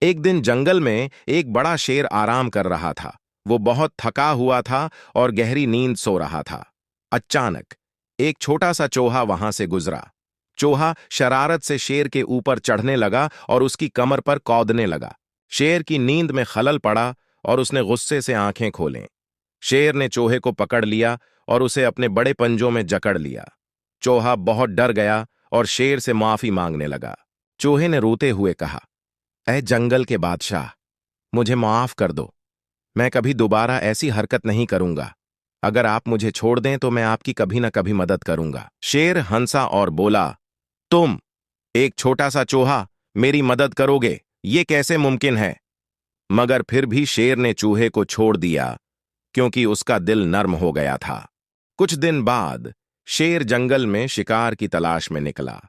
एक दिन जंगल में एक बड़ा शेर आराम कर रहा था। वो बहुत थका हुआ था और गहरी नींद सो रहा था। अचानक एक छोटा सा चूहा वहां से गुजरा। चूहा शरारत से शेर के ऊपर चढ़ने लगा और उसकी कमर पर कौदने लगा। शेर की नींद में खलल पड़ा और उसने गुस्से से आंखें खोलें। शेर ने चूहे को पकड़ लिया और उसे अपने बड़े पंजों में जकड़ लिया। चूहा बहुत डर गया और शेर से माफी मांगने लगा। चूहे ने रोते हुए कहा, ऐ जंगल के बादशाह, मुझे माफ कर दो। मैं कभी दोबारा ऐसी हरकत नहीं करूंगा। अगर आप मुझे छोड़ दें तो मैं आपकी कभी न कभी मदद करूंगा। शेर हंसा और बोला, तुम, एक छोटा सा चूहा, मेरी मदद करोगे? ये कैसे मुमकिन है? मगर फिर भी शेर ने चूहे को छोड़ दिया, क्योंकि उसका दिल नर्म हो गया था। कुछ दिन बाद शेर जंगल में शिकार की तलाश में निकला।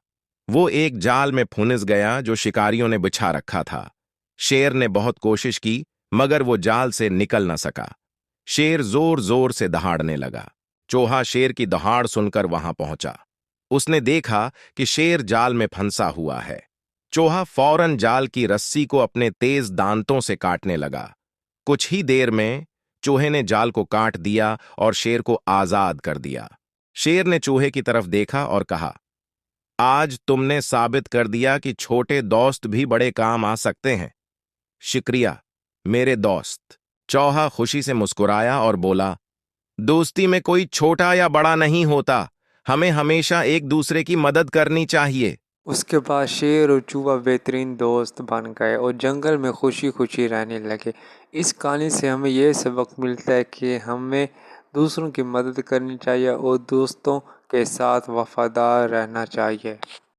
वो एक जाल में फुनिस गया जो शिकारियों ने बिछा रखा था। शेर ने बहुत कोशिश की, मगर वो जाल से निकल न सका। शेर जोर जोर से दहाड़ने लगा। चूहा शेर की दहाड़ सुनकर वहां पहुंचा। उसने देखा कि शेर जाल में फंसा हुआ है। चूहा फौरन जाल की रस्सी को अपने तेज दांतों से काटने लगा। कुछ ही देर में चूहे ने जाल को काट दिया और शेर को आजाद कर दिया। शेर ने चूहे की तरफ देखा और कहा, आज तुमने साबित कर दिया कि छोटे दोस्त भी बड़े काम आ सकते हैं। शुक्रिया, मेरे दोस्त। चौहा खुशी से मुस्कुराया और बोला, दोस्ती में कोई छोटा या बड़ा नहीं होता। हमें हमेशा एक दूसरे की मदद करनी चाहिए। उसके बाद शेर और चूहा बेहतरीन दोस्त बन गए और जंगल में खुशी खुशी रहने लगे। इस कहानी से हमें यह सबक मिलता है कि हमें दूसरों की मदद करनी चाहिए और दोस्तों के साथ वफादार रहना चाहिए।